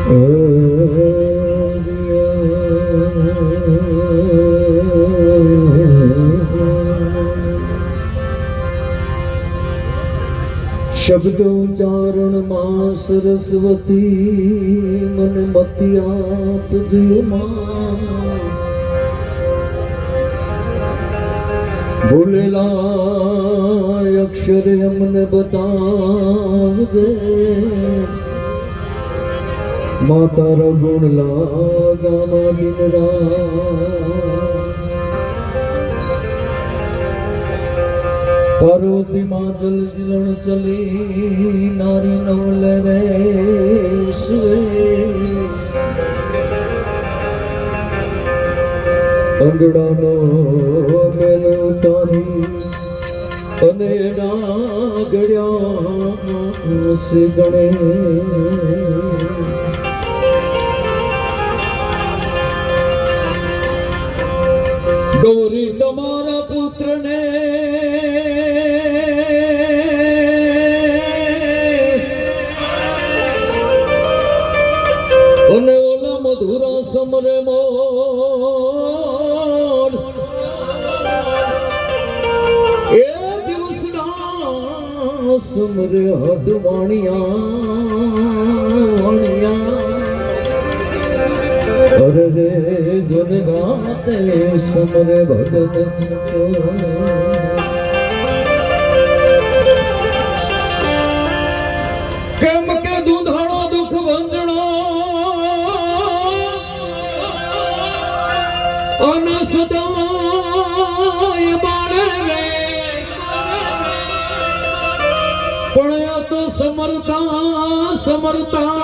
શબ્દ ઉચ્ચારણ માં સરસ્વતી મન મતિ આપજે માં, ભૂલેલા અક્ષરે અમને બતાવજે માં, તારા ગુણ લાગામાં દિન રાત. પાર્વતી માં જલ જીલણ ચલી નારી નવલ રે અંગડાનો મેલ ઉતારી અને ડાગડ્યા ગણે. ગૌરી તમારા પુત્રને અને ઓલા મધુરા સમરે મોર એ દિવસના સમરે હડવાણિયા અરે રે જોન ગાતે સમરે ભગત. કેમ કે દુધાળો દુઃખ વંજણો અને સદાય બાળે રે, પણ આ તો સમરતા સમરતા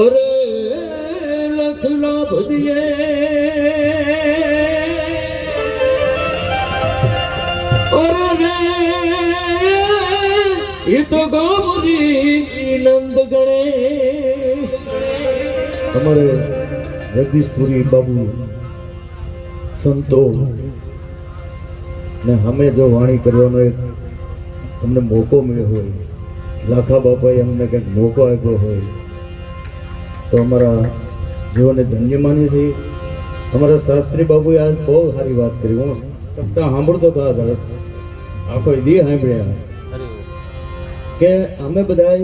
અરે લખલા ભદીએ અરે રે એ તો ગૌરી નંદ ગણેશ. અમારે જગદીશપુરી બાબુ સંતો ને અમે જો વાણી કરવાનો એક અમને મોકો મળ્યો હોય, લાખા બાપાએ અમને કંઈક મોકો આપ્યો હોય તો અમારા જીવનને ધન્ય માનીએ છીએ. અમારા શાસ્ત્રી બાબુએ આજ બહુ સારી વાત કરી. હું સપ્તાહ સાંભળતો હતો, આખો દી સાંભળ્યા કે અમે બધા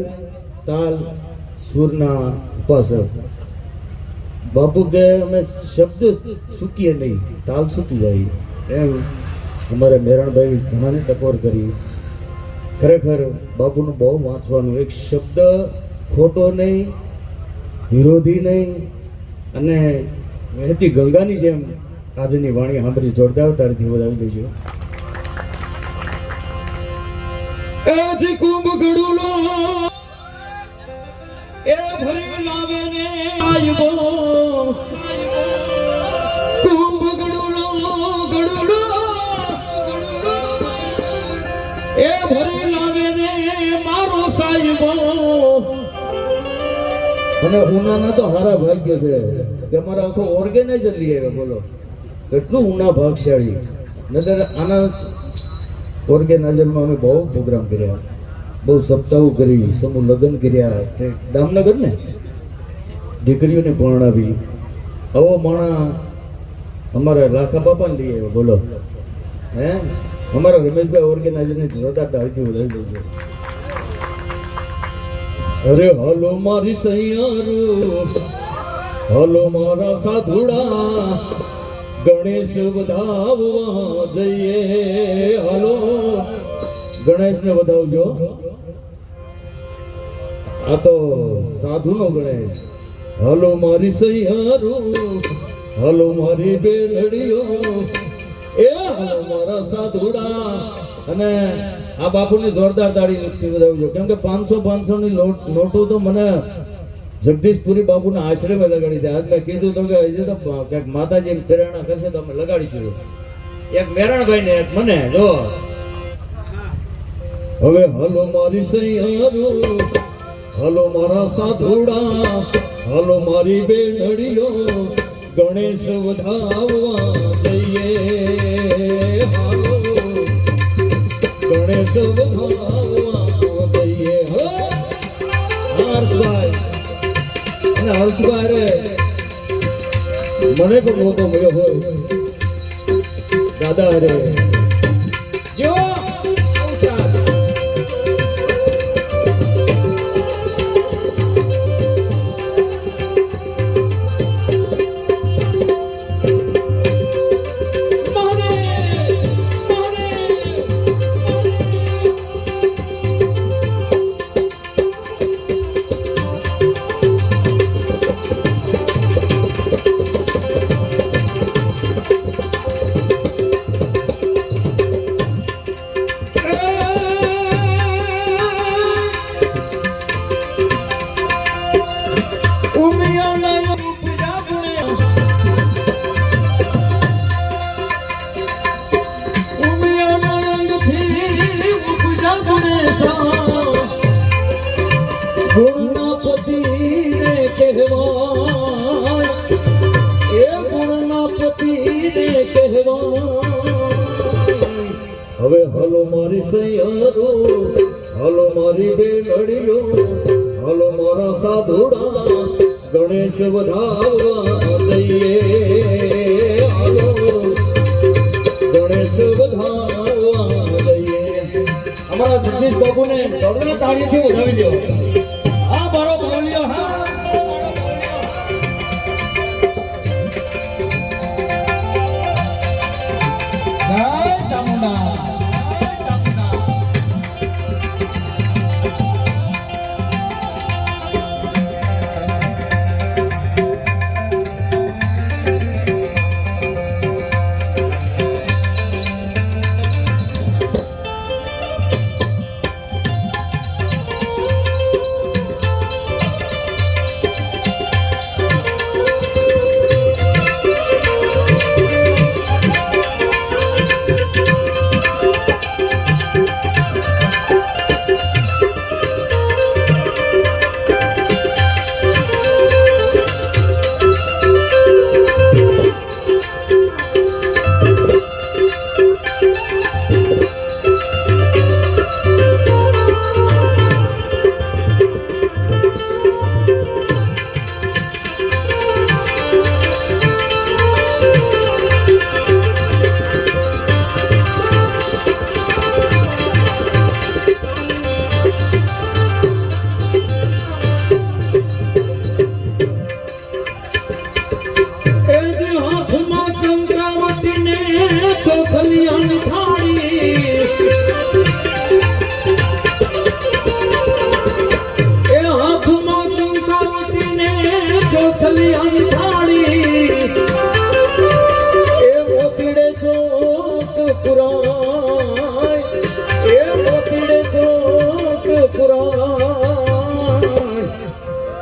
તાલ સૂરના ઉપાસક. બાપુ કે અમે શબ્દ સૂકીએ નહીં, તાલ સૂકી જાય એમ. અમારે મેરણભાઈ ઘણાને ટકોર કરી. ખરેખર બાપુનું બહુ વાંચવાનું, એક શબ્દ ખોટો નહીં, વિરોધી નહીં, અને વહેતી ગંગાની જેમ આજની વાણી સાંભળી જોરદાર તારથી વધાવી દેજો. એથી કુંભ ગડુલો એ ભરી લાવે ને આયવો, કુંભ ગડુલો ગડુલો એ ભરી લાવે ને મારો સાહેબો. અને ઉનાના તો હારા ભાગ્ય છે કે અમારા આખો ઓર્ગેનાઇઝર લઈ આવ્યા. બોલો કેટલું ઉના ભાગશાળી. નજર આના ઓર્ગેનાઇઝરમાં અમે બહુ પ્રોગ્રામ કર્યા, બહુ સપ્તાહો કરી, સમૂહ લગ્ન કર્યા. દામનગર ને દીકરીઓને પરણાવી. આવો માણા અમારા લાખા બાપાને લઈ આવ્યો. બોલો હે અમારા રમેશભાઈ ઓર્ગેનાઇઝરને જોરદાર તાળીથી વધાવી દેજો. અરે હલો મારી સૈયારું, હલો મારા સાધુડા, ગણેશ વધાવવા જઈએ. હલો ગણેશને વધાવજો. આ તો સાધુનો ગણેશ. હલો મારી સૈયારું, હલો મારી બેલડીઓ, એ હલો મારા સાધુડા. અને આ બાપુની જોરદાર તાળી વધાવજો, કેમ કે 500 ની નોટો તો મને જગદીશપુરી બાપુના આશ્રમે લગાડી દે. આજ મેં કીધું તો કે હજી તો ક્યાંક માતાજી પ્રેરણા કરશે તો અમે લગાડીશું. એક મેરણભાઈ ને એક મને જો. હવે હલો મારી સૈયારું, હલો મારા સાધુડા, હલો મારી બેનડીઓ, ગણેશ વધાવવા જઈએ. હાલો ગણેશ વધાવવા જઈએ. હર્ષભાઈ અને હર્ષભાઈ મને પણ મોકો મળ્યો હોય દાદા અરે જો હવે હલો મારી સૈયારો હલો મારી બેનડીઓ હલો મારા સાધુડા ગણેશ વધાવવા જઈએ હલો ગણેશ વધાવવા જઈએ અમારા જગદીશ બાબુને જોરદાર તાળીથી વધાવી દો હા મારો બોલ્યો હા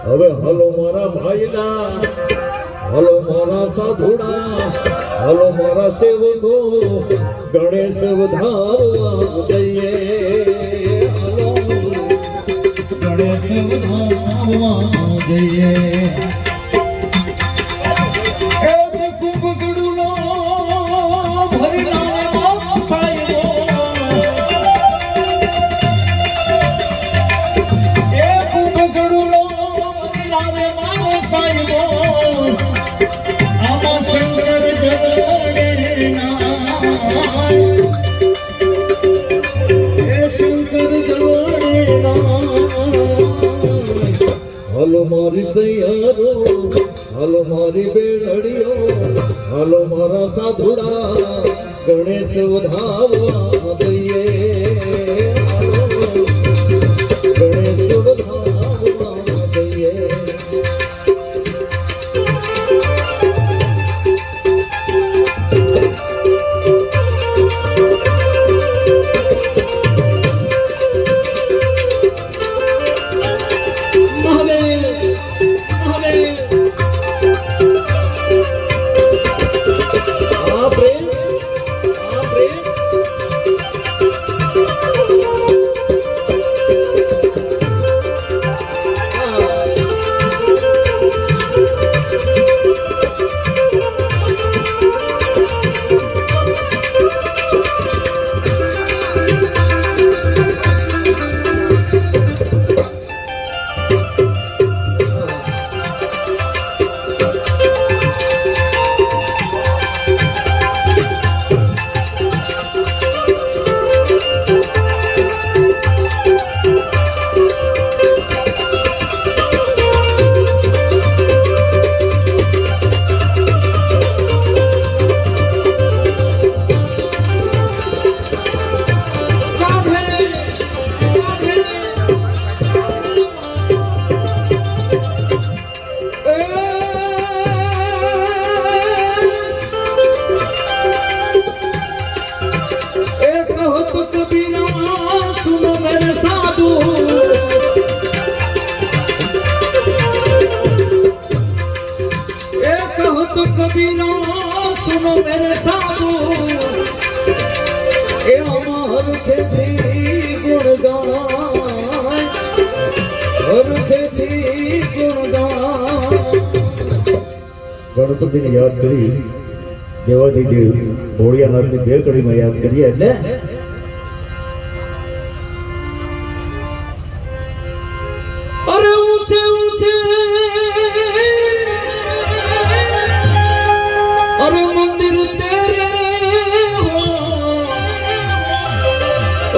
હવે હલો મારા ભાઈલા હલો મારા સાધુડા હલો મારા સેવકો ગણેશ વધાવવા જઈએ હલો ગણેશ વધાવવા જઈએ હલો મારી સૈયારો હલો મારી બેનડીઓ હલો મારા સાધુડા ગણેશ વધાવવા જઈએ ગણેશ વધાવવા જઈએ અર્થથી ગુણગાન ગણપતિને યાદ કરી દેવાધિદેવ ભોળિયાનાથની બે કડીમાં યાદ કરીએ એટલે અરે ઊંચે ઊંચે અરે મંદિર તેરે હો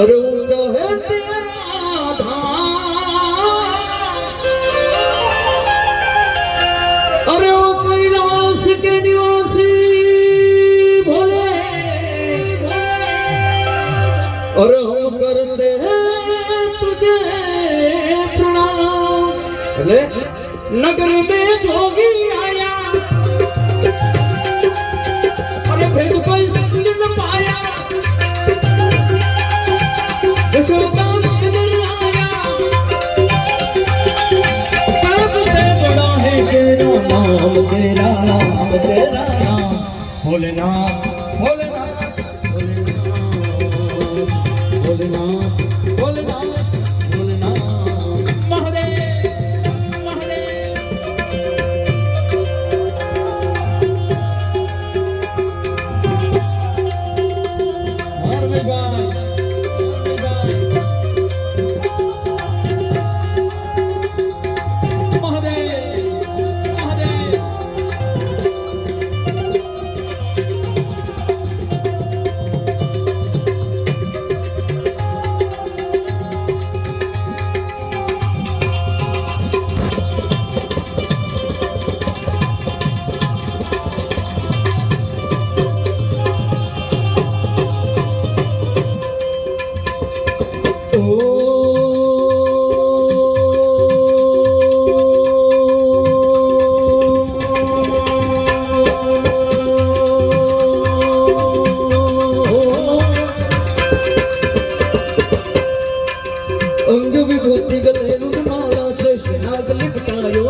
અરે ઊંચા હે તેરા ધામ અરે ઓ कैलाश के निवासी भोले और हम करते हैं तुझे प्रणाम अरे नगर में जोगी आया अरे भेद कोई समझ न पाया यशोदा नगर आया सबसे बड़ा है तेरा नाम तेरा नाम तेरा नाम भोलेनाथ भोलेनाथ भोलेनाथ भोलेनाथ भोलेनाथ महादेव महादेव हर विभाग अंग विभूति गले माला से नाग लिपटायो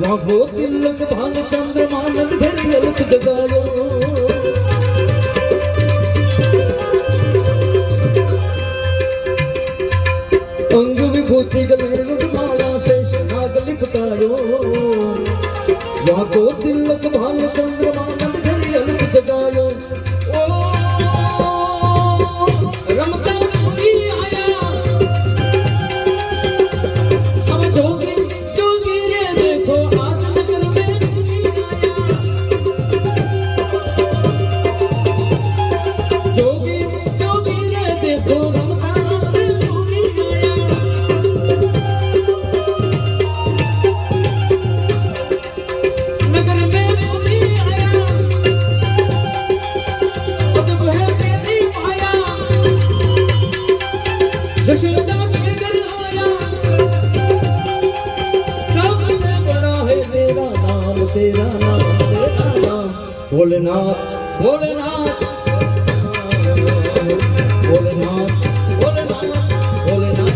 लाभो तिलक भान चंद्रमा नंद घड़ी अलख जगायो अंग विभूति गले माला से नाग लिपटायो लाभो तिलक भान चंद्रमा नंद घड़ी अलख जगायो ओ रमता यशोदा नगर आया सबसे बड़ा है तेरा नाम तेरा नाम तेरा नाम भोलेनाथ भोलेनाथ भोलेनाथ भोलेनाथ भोलेनाथ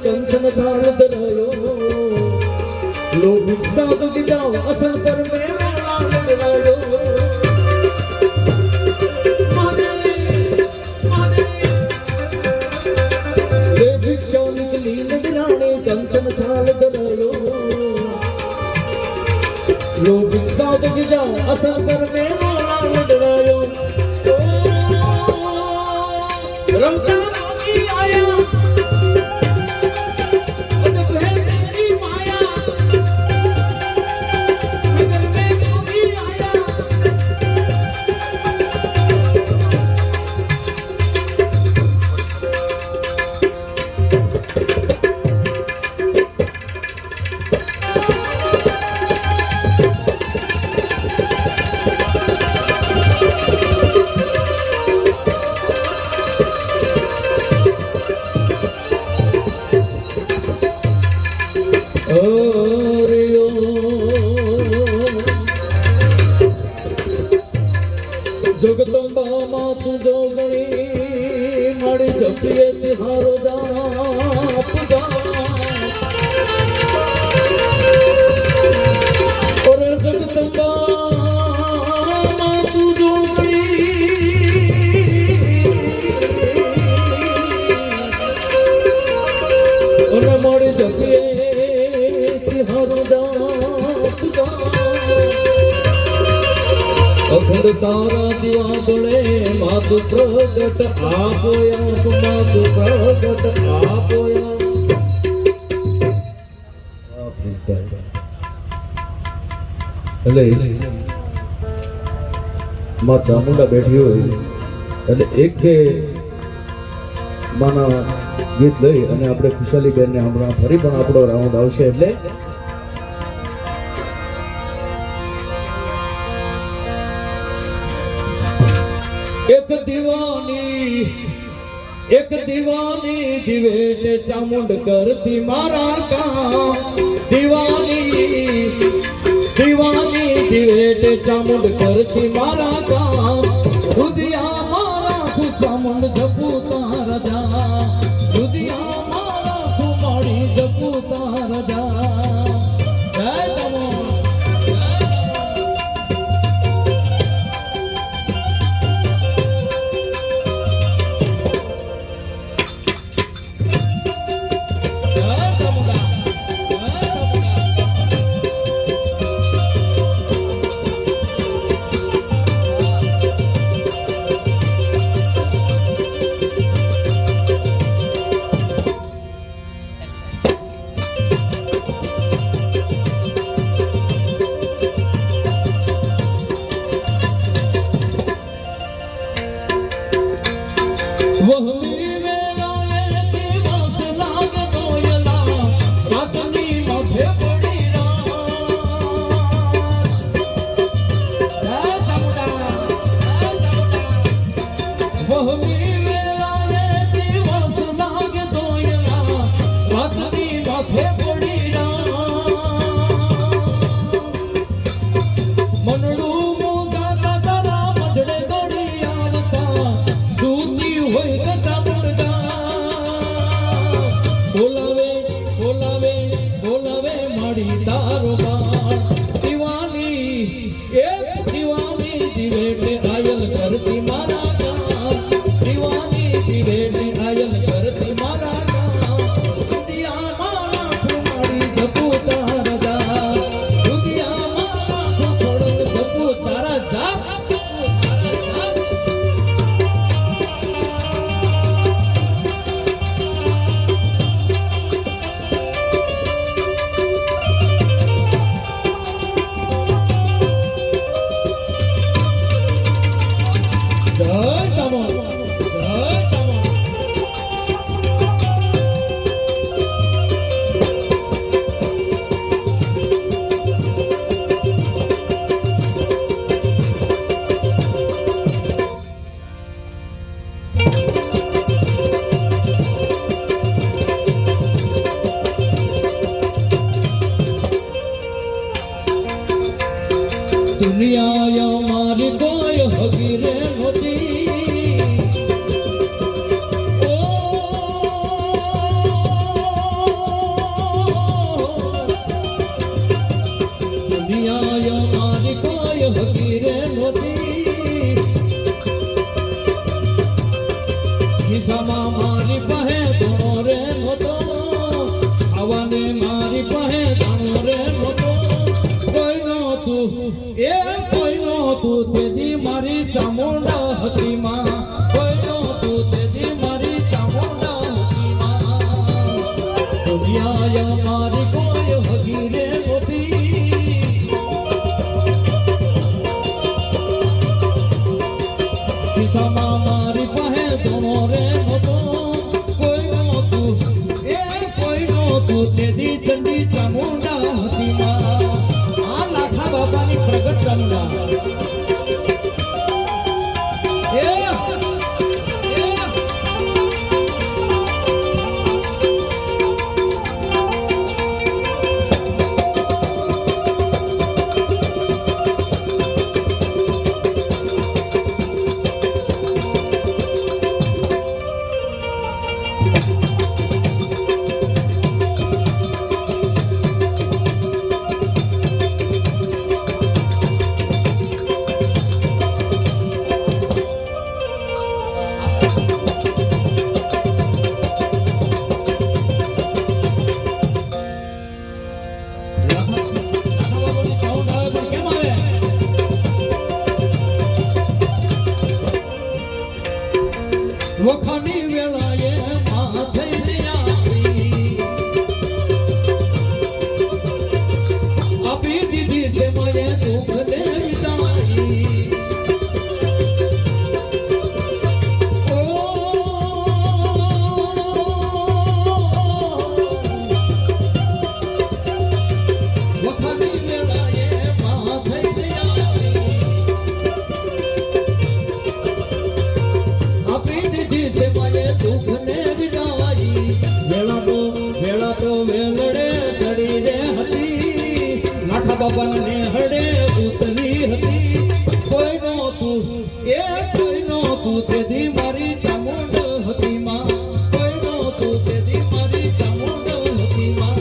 कंचन थाल धरायो लोग साधु की जाओ असल पर में लाल धरायो महादेव महादेव ले भिक्षा निकली नगराने कंचन थाल धरायो लोग साधु की जाओ असल पर में लाल धरायो रमता मोगी आया अजब है तेरी माया नगर में मोगी आया जगदंबा मात जोगणी मणि जपिए तिहारो जाप जा और जगदंबा मात जोगणी और मणि जपिए तिहारो जाप जा अखंड तारा दिवा बोले मातु प्रगट आपोया मातु प्रगट आपोया એટલે માં ચામુંડા બેઠી હોય એટલે એક બે માના ગીત લઈ અને આપણે ખુશાલી બેન ને હમણાં ફરી પણ આપણો રાઉન્ડ આવશે એટલે एक दीवानी दिवेट चामुंड करती मारा काम दीवानी दीवानी दिवेट चामुंड करती मारा काम रुदिया मारा खु चामुंड जपूता राजा रुदिया मारा खु माड़ी जपूता राजा जय चामुंड दुनिया मारी कोई हगीरे होती दुनिया मारी कोई हगीरे होती किसमा मारी पहे दोनों रे होतो आवाने मारी पहे दोनों रे होतो कोई नो तू ए कोई नो तू तेरी मारी चामुंडा हती मां कोई नो तू तेरी વખાની વેળાએ માથે આવી આપી દીધી છે મને દુઃખ ને વિદાઈ વખાની વેળાએ માથે આપી દીધી છે મને દુઃખ ને વિદાઈ વેળા તો વેલડે ચડી રે હતી લાખા બાબાને હડે ઉતરી હતી કોઈ નહોતું તેથી મારી ચામુંડ હતી માં કોઈ નહોતું તેથી મારી ચામુંડ હતી માં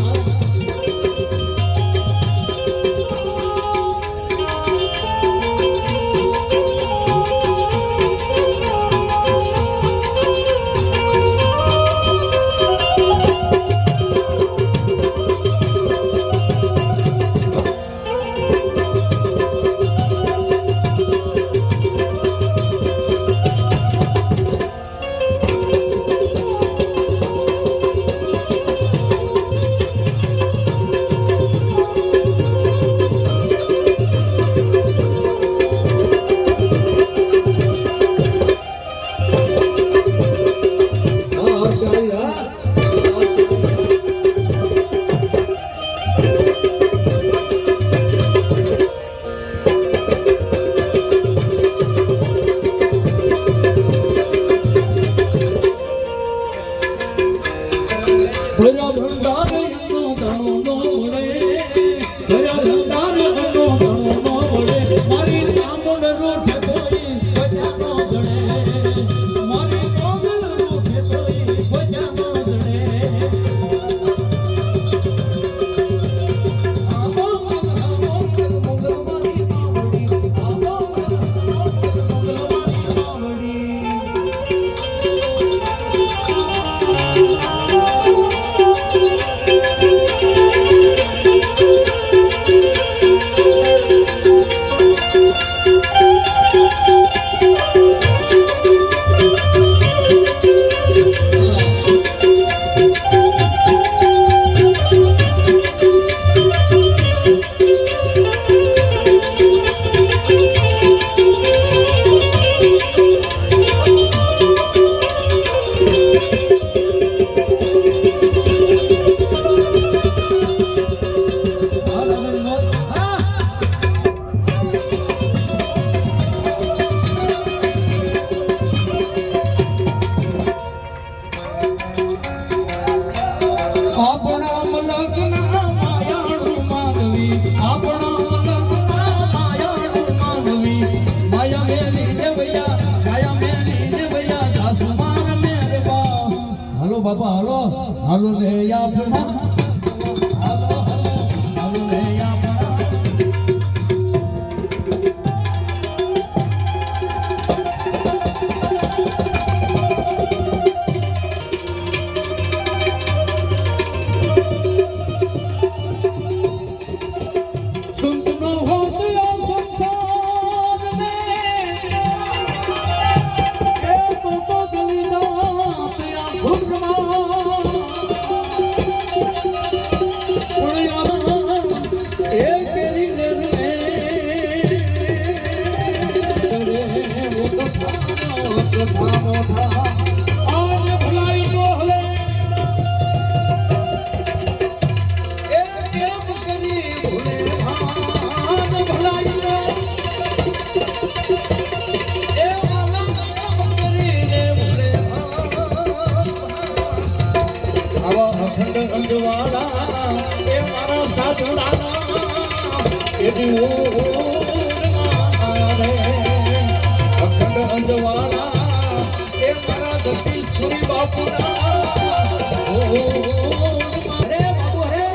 ભર્યા ભંડાર એનો ધણો નો વળે ભર્યા ભંડાર એનો ધણો નો વળે મારી ચામુંડ રૂઠે તોય ભજા નો જડે મારી કોગલ રૂઠે તોય ભજા નો જડે આવો મંગલમાની આવડી આવો મંગલમાની આવડી બાપા હાલો હાલો રે આપણા હાલો હાલો રે આપણા સુનનો હોત સંસાર મે એ તો ગલી જાત યા ઘુમરા અંજવાળા એ મારા સાસુડાના એ અખંડ અંજવાળા એ મારા જગદીશ્વરી બાપુના અરે બાપુ અરે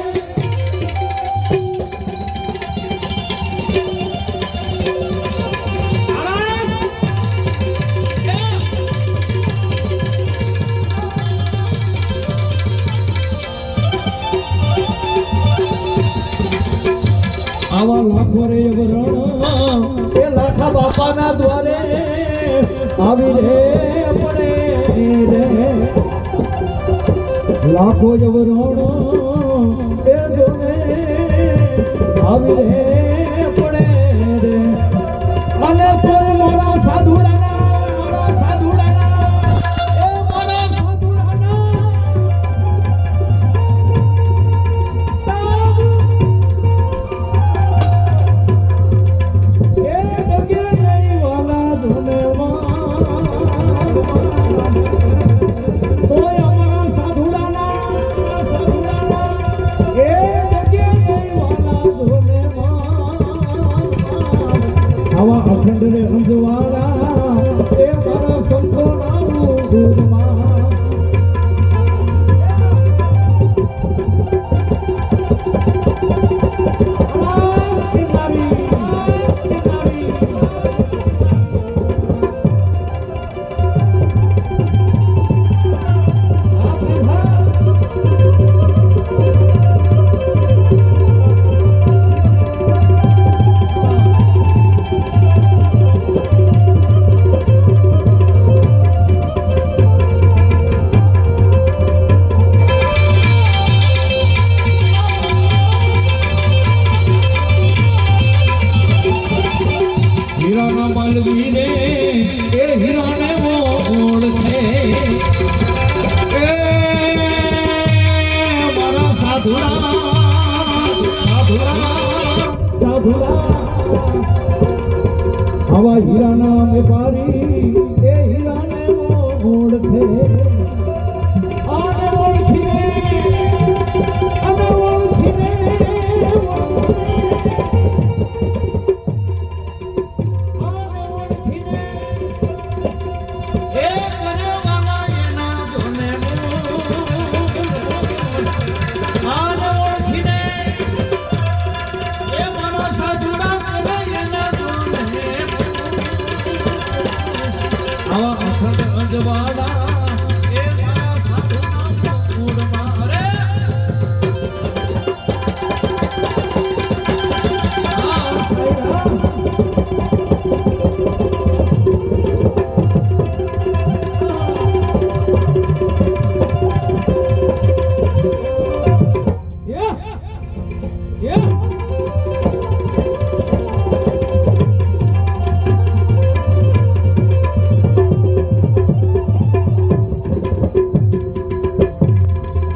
આવા લાખો રે વરણ એ લાખા બાપાના દ્વારે આવી રે પડે લાખો જવરોણો એ જોને આવી રે પડે રે અને કોઈ મારા સાધુડાના એ મારા સાધુડાના એ ડગે નહીં વાલા ધોને તોય અમારા સાધુડાના એ ડગે નહીં વાલા ધોને આવા અખંડ રે અંજવાળા એ મારા સંતોના ગુરુમાં હીરાના માલવી રે એ હીરાને ઓળખે એ મારા સાધુડા આવા હીરાના વેપારી એ હીરાને ઓળખે આને ઓળખીને આવા અખંડ અંજવાળા એ મારા સાધુના મૂળમાં રે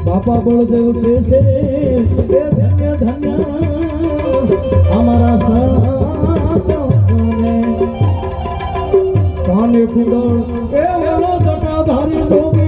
બાપા બળદેવ કહેશે એ ધન્ય ધન્ય અમારા સંતોને કાને કુંડળ એ વેલો જટાધારી લોક